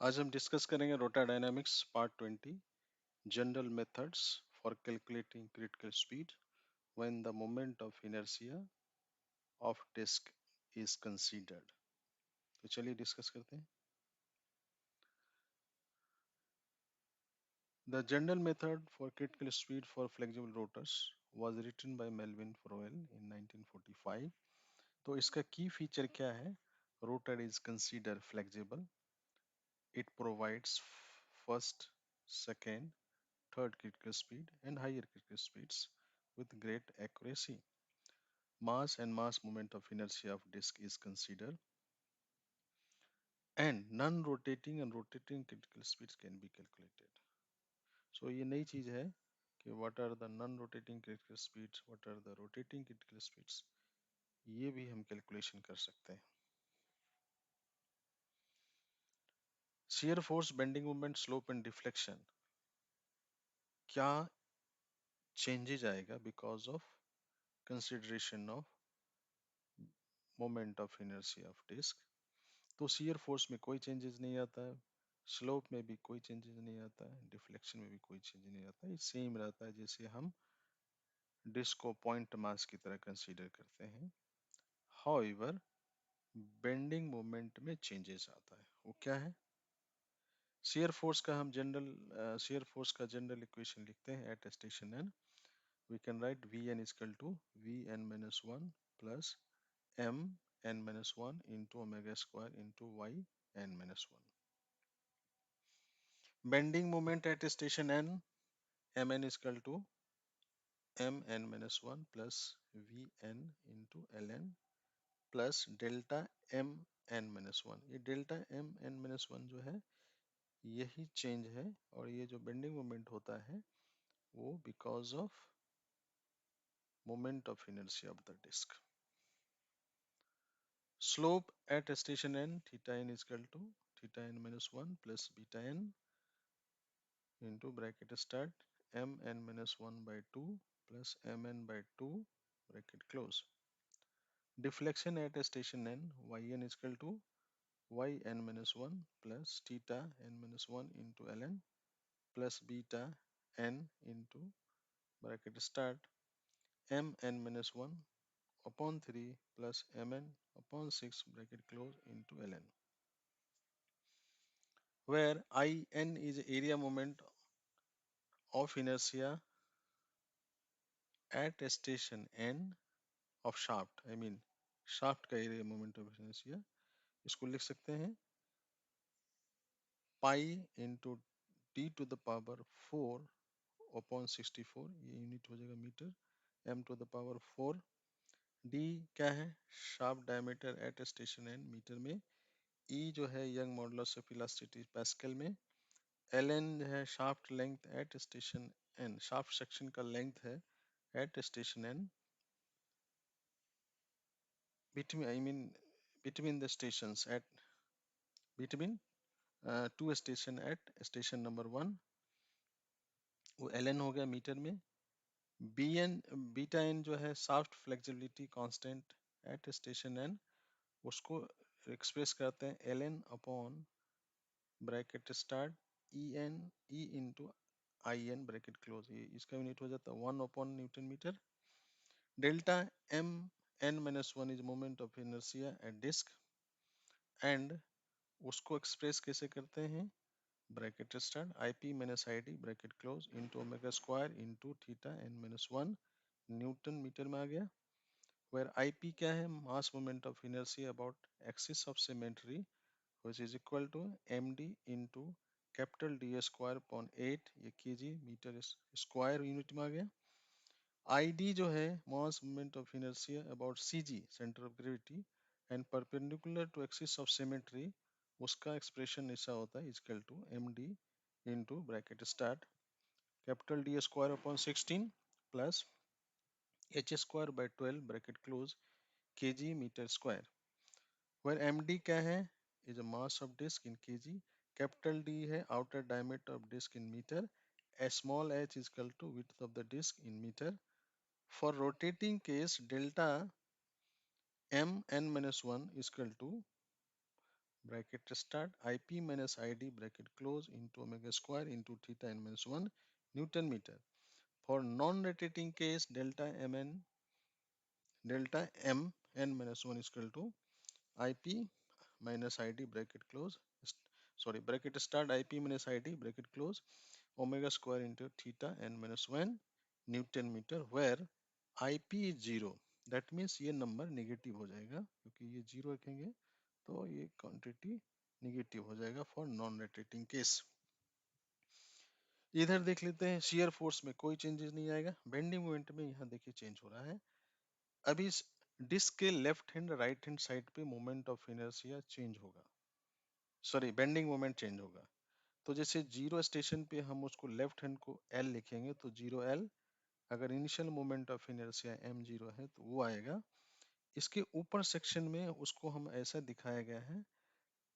आज हम डिस्कस करेंगे rotordynamics part 20 general methods for calculating critical speed when the moment of inertia of disc is considered. तो चलिए discuss करते हैं। The general method for critical speed for flexible rotors was written by Melvin Prohl in 1945। तो इसका key feature क्या है? Rotor is consider flexible, it provides first, second, third critical speed and higher critical speeds with great accuracy. Mass and mass moment of inertia of disk is considered, and non-rotating and rotating critical speeds can be calculated. So ये नई चीज है कि what are the non-rotating critical speeds, what are the rotating critical speeds, ये भी हम calculation कर सकते हैं। shear force, bending moment, slope and deflection क्या चेंजेज आएगा because of consideration of moment of inertia of disc? तो शियर फोर्स में कोई चेंजेस नहीं आता है, स्लोप में भी कोई चेंजेस नहीं आता है, डिफ्लेक्शन में भी कोई चेंज नहीं आता है। ये सेम रहता है जैसे हम डिस्क को पॉइंट मास की तरह कंसीडर करते हैं। हाउएवर बेंडिंग मोमेंट में चेंजेस आता है। वो क्या है? शियर फोर्स का जनरल इक्वेशन लिखते हैं at station n. We can write V n equal to V n minus one plus M N minus one into omega square into y n minus one. Bending moment at station n, Mn is equal to Mn minus 1 plus Vn into Ln plus delta Mn minus 1। ये delta Mn minus 1 जो है यही change है, और ये जो bending moment होता है वो because of moment of inertia of the disc. Slope at station n, theta n is equal to theta n minus 1 plus beta n into bracket start mn minus 1 by 2 plus mn by 2 bracket close. Deflection at station n, yn is equal to yn minus 1 plus theta n minus 1 into ln plus beta n into bracket start mn minus 1 upon 3 plus mn upon 6 bracket close into ln, where in is area moment of inertia at station n of shaft, I mean shaft का area moment of inertia। इसको लिख सकते हैं pi into t to the power 4 upon 64, ये unit हो जाएगा metre, m to the power 4। d क्या है? Shaft diameter at station n metre में। e जो है Young modulus of elasticity pascal में। ln है shaft length at station n, shaft section का लेंथ है at station n between, I mean between the stations at between two station at station number 1, वो ln हो गया metre में। B N beta N जो है shaft flexibility constant at station N, उसको express करते हैं L N upon bracket start E N E into I N bracket close, ये इसका यूनिट हो जाता है 1/न्यूटन metre. Delta M N minus one is moment of inertia at disc, and उसको एक्सप्रेस कैसे करते हैं? Bracket start I P minus I D bracket close into omega square into theta N minus one Newton metre में आ गया। where IP क्या है? mass moment of inertia about axis of symmetry which is equal to md into capital D square upon 8, ये kg metre square unit में आ गया। ID जो है mass moment of inertia about CG center of gravity and perpendicular to axis of symmetry, उसका expression ऐसा होता है equal to md into bracket start capital D square upon 16 plus h square by 12 bracket close kg metre square, where md क्या है? is a mass of disk in kg, capital D है outer diameter of disk in meter, a small h is equal to width of the disk in meter। For rotating case, delta m n minus 1 is equal to bracket start ip minus id bracket close into omega square into theta n minus 1 Newton meter. For non-rotating case, delta m n minus 1 is equal to ip minus id bracket close, bracket start ip minus id bracket close omega square into theta n minus 1 Newton meter, where ip is 0. That means ये number negative हो जाएगा, क्योंकि ये 0 रखेंगे तो ये quantity negative हो जाएगा फॉर नॉन रोटेटिंग केस। इधर देख लेते हैं, शियर फोर्स में कोई चेंजेस नहीं आएगा। बेंडिंग मोमेंट में यहाँ देखिए चेंज हो रहा है। अभी डिस्क के left hand right hand side पे मोमेंट ऑफ इनर्शिया चेंज होगा, सॉरी बेंडिंग मोमेंट चेंज होगा। तो जैसे जीरो स्टेशन पे हम उसको लेफ्ट हैंड को एल लिखेंगे तो जीरो एल, अगर initial moment of inertia M zero है तो वो आएगा। इसके ऊपर सेक्शन में उसको हम ऐसा दिखाया गया है,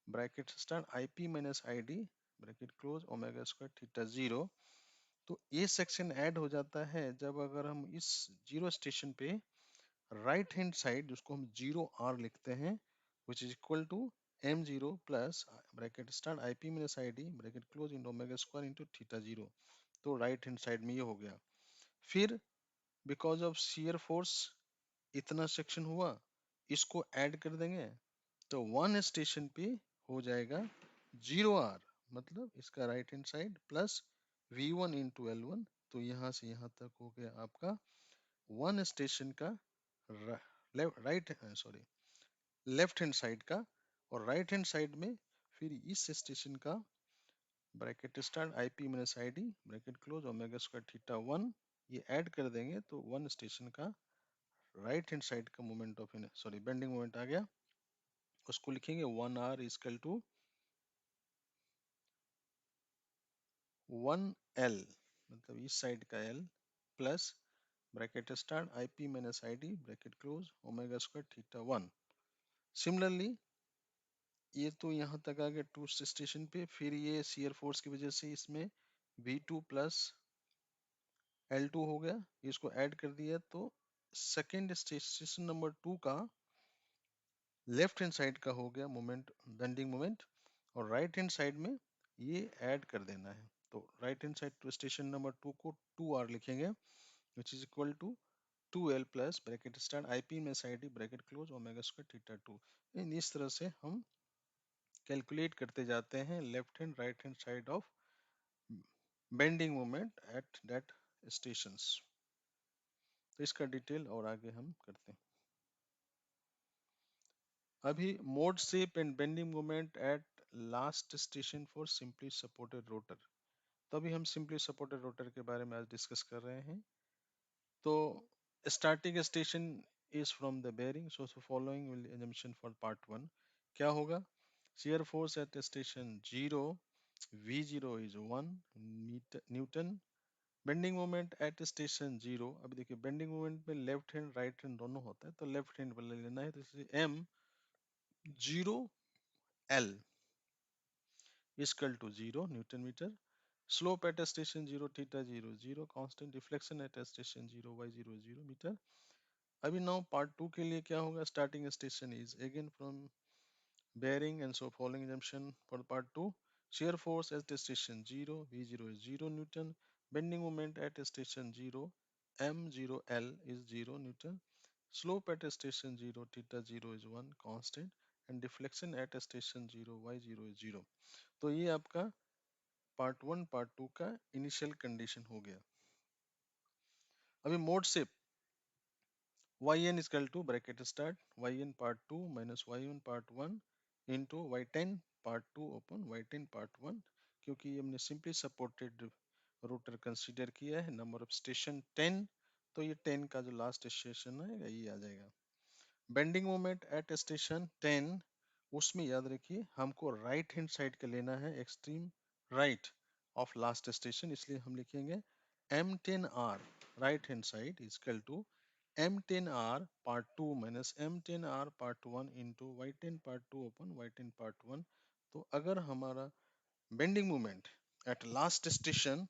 bracket start I P minus I D bracket close omega square theta zero. तो ये सेक्शन ऐड हो जाता है जब अगर हम इस जीरो स्टेशन पे राइट हैंड साइड जिसको हम जीरो आर लिखते हैं which is equal to M zero plus bracket start I P minus I D bracket close in omega square into theta zero. तो राइट हैंड साइड में ये हो गया। फिर बिकॉज ऑफ शियर फोर्स इतना section हुआ, इसको ऐड कर देंगे तो वन स्टेशन पे हो जाएगा जीरो आर, मतलब इसका right hand side plus V one into L one. तो यहाँ से यहाँ तक हो गया आपका वन स्टेशन का right, sorry left hand side का, और राइट हैंड साइड में फिर इस स्टेशन का bracket start I P minus I D bracket close omega square theta one, ये ऐड कर देंगे तो वन स्टेशन का राइट हैंड साइड का moment of sorry bending moment आ गया। उसको लिखेंगे one R equal to one L, मतलब इस साइड का L plus bracket start I P minus I D bracket close omega square theta one. Similarly ये तो यहाँ तक आ गया टू स्टेशन पे, फिर ये शियर फोर्स की वजह से इसमें V2 टू प्लस L2 हो गया, इसको ऐड कर दिया तो सेकेंड स्टेशन नंबर 2 का लेफ्ट हैंड साइड का हो गया मोमेंट बेंडिंग मोमेंट, और राइट हैंड साइड में ये ऐड कर देना है। तो right hand side to station number 2 को 2R लिखेंगे which is equal to 2L plus bracket start IP में side bracket close omega square theta 2। इस तरह से हम कैलकुलेट करते जाते हैं left hand right hand side of bending moment at that stations. तो इसका डिटेल और आगे हम करते हैं। अभी mode shape and bending moment at last station for simply supported rotor. तो अभी हम सिंपली सपोर्टेड रोटर के बारे में आज डिस्कस कर रहे हैं। तो starting station is from the bearing, so following will assumption for part one. क्या होगा? shear force at station 0, V0 is 1 Newton. Bending moment eight station 0, अभी देखिए बेंडिंग मोमेंट में लेफ्ट हैंड राइट हैंड दोनों होता है, तो लेफ्ट हैंड वाला लेना है, तो इसलिए m 0 L equal to 0 newton metre. Slope at station 0 theta 0 0 constant, deflection at station 0 y0 0 metre. अभी नाउ पार्ट 2 के लिए क्या होगा? Starting station is again from bearing, and so following assumption for part 2. Shear force at station 0, V0 is 0 Newton. Bending moment at station 0, M0L is 0 Newton. Slope at station 0, theta 0 is 1 constant. And deflection at station 0, Y0 is 0. तो ये आपका part 1 part 2 का initial condition हो गया। अभी mode से yn is equal to bracket start yn part 2 minus y1 part 1 into y10 part 2 upon y10 part 1, क्योंकि हमने सिंपली सपोर्टेड रोटर कंसीडर किया है, नंबर ऑफ स्टेशन 10, तो ये 10 का जो लास्ट स्टेशन है ये आ जाएगा। बेंडिंग मोमेंट एट स्टेशन 10, उसमें याद रखिए हमको राइट हैंड साइड का लेना है, extreme right of last station, इसलिए हम लिखेंगे M10R right hand side is equal to M10R part 2 minus M10R part 1 into Y10 part 2 upon Y10 part 1। तो अगर हमारा bending moment at last station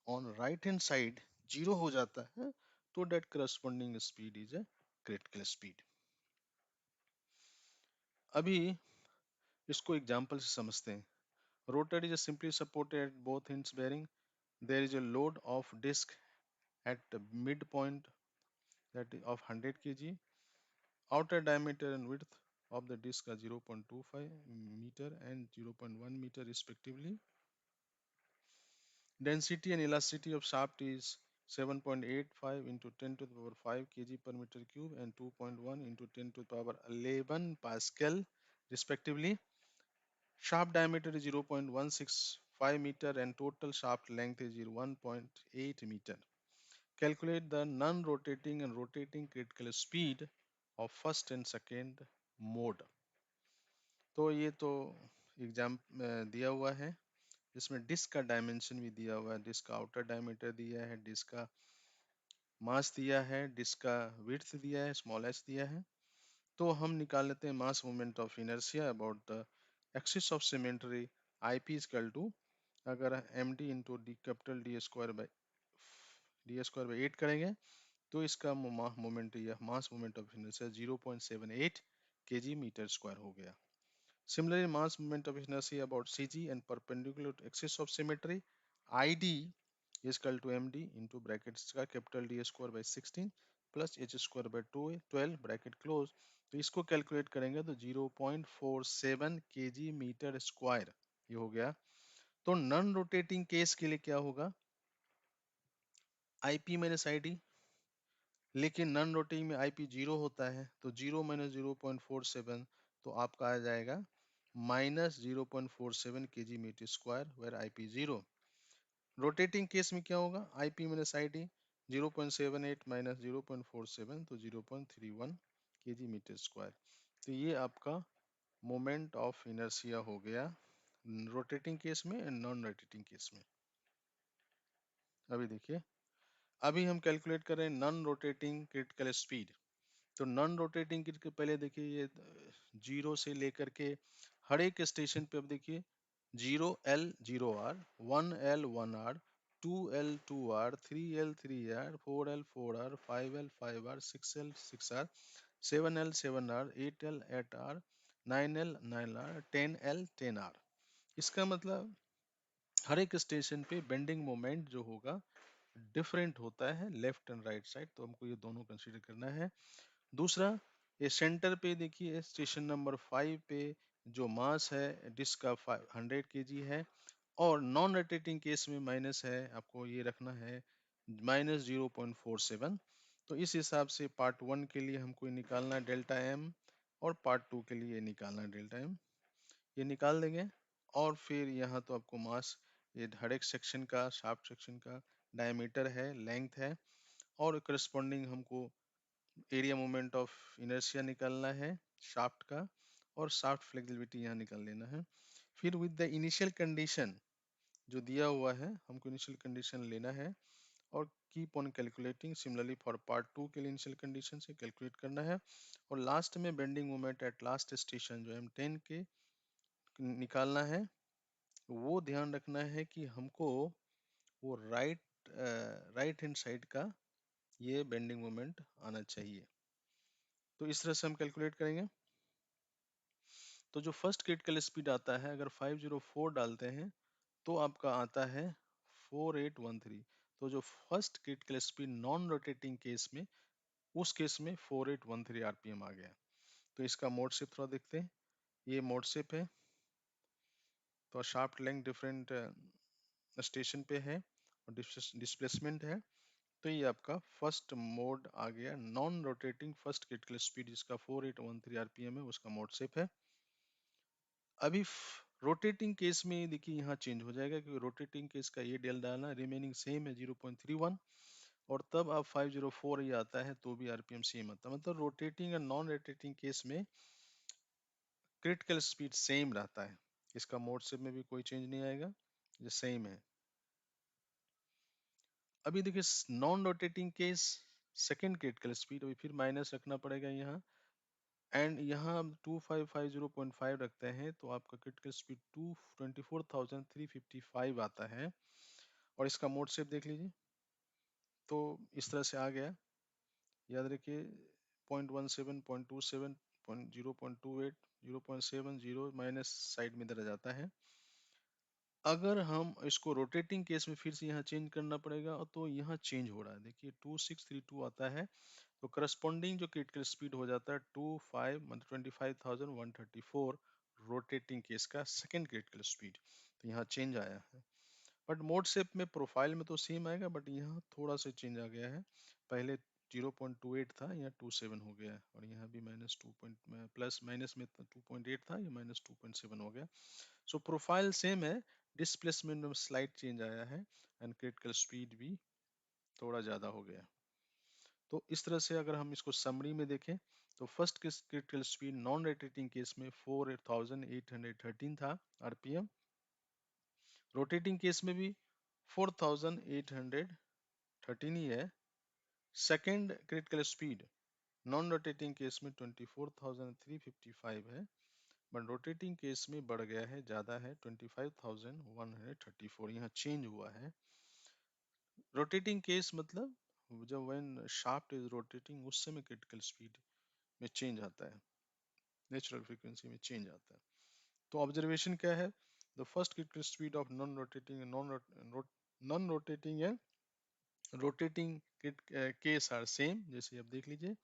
on right hand side zero हो जाता है तो that corresponding speed is a critical speed. अभी इसको example से समझते हैं। Rotor is simply supported at both ends bearing. There is a load of disc at midpoint that is of 100 kg. Outer diameter and width of the disc are 0.25 meter and 0.1 meter respectively. Density and elasticity of shaft is 7.85 into 10 to the power 5 kg per meter cube and 2.1 into 10 to the power 11 Pascal respectively. Shaft diameter is 0.165 meter and total shaft length is 1.8 meter. Calculate the non-rotating and rotating critical speed of first and second mode. तो ये तो exam दिया हुआ है, इसमें disc का dimension भी दिया हुआ है, डिस्क का आउटर डायमीटर दिया है, डिस्क का मास दिया है, डिस्क का विड्थ दिया है, स्मॉल एच दिया है। तो हम निकाल लेते हैं mass moment of inertia about the axis of symmetry IP equal to, अगर M D into D capital D square by 8 करेंगे तो इसका मोमेंट या mass moment of inertia 0.78 kg metre square हो गया। Similarly, mass moment of inertia about CG and perpendicular to axis of symmetry, ID is equal to MD into brackets का capital D square by 16 plus H square by 12 bracket close। तो इसको calculate करेंगे तो 0.47 kg metre square ये हो गया। तो non rotating case के लिए क्या होगा, IP माइनस ID, लेकिन नॉन रोटेटिंग में IP जीरो होता है तो 0 - 0.47 तो आपका आ जाएगा -0.47 kg metre square where IP zero. Rotating case में क्या होगा, IP माइनस ID 0.78 माइनस 0.47 तो 0.31 kg मीटर स्क्वायर। तो ये आपका मोमेंट ऑफ इनर्शिया हो गया रोटेटिंग केस में एंड नॉन रोटेटिंग केस में। अभी देखिए, अभी हम कैलकुलेट कर रहे हैं नॉन रोटेटिंग क्रिटिकल स्पीड। तो नॉन रोटेटिंग के पहले देखिए ये जीरो से लेकर के हर एक स्टेशन पे अब देखिए 0L 0R, 1L 1R, 2L 2R, 3L 3R, 4L 4R, 5L 5R, 6L 6R, 7L 7R, 8L 8R, 9L 9R, 10L 10R। इसका मतलब हर एक स्टेशन पे बेंडिंग मोमेंट जो होगा डिफरेंट होता है लेफ्ट एंड राइट साइड, तो हमको ये दोनों कंसीडर करना है। दूसरा, ये सेंटर पे देखिए स्टेशन नंबर 5 पे जो मास है डिस्क का 100 kg है, और नॉन रोटेटिंग केस में माइनस है, आपको ये रखना है -0.47। तो इस हिसाब से पार्ट 1 के लिए हमको ये निकालना है डेल्टा एम, और पार्ट 2 के लिए निकालना है डेल्टा एम, ये निकाल देंगे। और फिर यहाँ तो आपको मास ये हर एक सेक्शन का शाफ्ट सेक्शन का डायमीटर है, लेंथ है, और करस्पॉन्डिंग हमको एरिया मोमेंट ऑफ इनर्शिया निकालना है शाफ्ट का, और शाफ्ट फ्लेक्सिबिलिटी यहाँ निकाल लेना है। फिर विद द इनिशियल कंडीशन जो दिया हुआ है हमको इनिशियल कंडीशन लेना है और keep on calculating. Similarly for part 2 के लिए इनिशियल कंडीशन से कैलकुलेट करना है, और लास्ट में bending moment at last station जो M10 के निकालना है। वो ध्यान रखना है कि हमको वो राइट हैंड साइड का ये बेंडिंग मोमेंट आना चाहिए। तो इस तरह से हम कैलकुलेट करेंगे। तो जो फर्स्ट क्रिटिकल स्पीड आता है अगर 504 डालते हैं तो आपका आता है 4813। तो जो first critical speed non rotating case में, उस केस में 4813 आरपीएम आ गया। तो इसका मोड शिप थोड़ा देखते हैं, ये मोड शिप है। तो शाफ्ट लेंथ डिफरेंट स्टेशन पे है और डिस्प्लेसमेंट है। तो ये आपका फर्स्ट मोड आ गया non rotating first critical speed, जिसका 4813 आरपीएम है, उसका मोड शिप है। अभी रोटेटिंग केस में देखिए यहाँ चेंज हो जाएगा, क्योंकि रोटेटिंग केस का ये डेल डालना रिमेनिंग सेम है 0.31, और तब आप 504 ये आता है तो भी आरपीएम सेम आता है। मतलब रोटेटिंग और नॉन रोटेटिंग केस में क्रिटिकल स्पीड सेम रहता है, इसका मोड शिप में भी कोई चेंज नहीं आएगा, ये सेम है। अभी देखिए non rotating case second critical speed, अभी फिर माइनस रखना पड़ेगा यहाँ, एंड यहाँ हम 2550.5 रखते हैं तो आपका क्रिटिकल स्पीड 224,355 आता है। और इसका मोड शेप देख लीजिए, तो इस तरह से आ गया, याद रखिए 0.17, 0.27, 0.28, 0.70 माइनस साइड में इधर आ जाता है। अगर हम इसको रोटेटिंग केस में फिर से यहाँ चेंज करना पड़ेगा, और तो यहाँ चेंज हो रहा है, देखिए 2632 आता है, तो करस्पॉन्डिंग जो क्रिटिकल स्पीड हो जाता है 25 मतलब 25,134 रोटेटिंग केस का सेकेंड क्रिटिकल स्पीड। तो यहाँ चेंज आया है, बट मोड शेप में प्रोफाइल में तो सेम आएगा, बट यहाँ थोड़ा सा चेंज आ गया है। पहले 0.28 था, यहाँ 27 हो गया है, और यहाँ भी माइनस 2 प्लस माइनस में 2.8 था, ये माइनस 2.7 हो गया। सो प्रोफाइल सेम है, डिस्प्लेसमेंट में स्लाइट चेंज आया है, एंड क्रिटिकल स्पीड भी थोड़ा ज़्यादा हो गया। तो इस तरह से अगर हम इसको समरी में देखें, तो first critical speed non rotating case में 4813 था आरपीएम, रोटेटिंग केस में भी 4813 ही है। Second critical speed non rotating case में 24,355 है, बट रोटेटिंग केस में बढ़ गया है, ज़्यादा है, 25,134, यहाँ चेंज हुआ है। रोटेटिंग केस मतलब जब व्हेन शाफ्ट इज रोटेटिंग उस समय क्रिटिकल स्पीड में चेंज आता है, नेचुरल फ्रीक्वेंसी में चेंज आता है। तो ऑब्जर्वेशन क्या है, the first critical speed of non rotating and rotating case are same, जैसे आप देख लीजिए,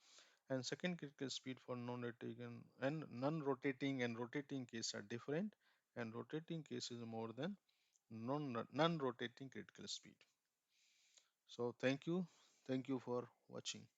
and second critical speed for non-rotating and non-rotating and rotating case are different, and rotating case is more than non-rotating critical speed. So thank you for watching.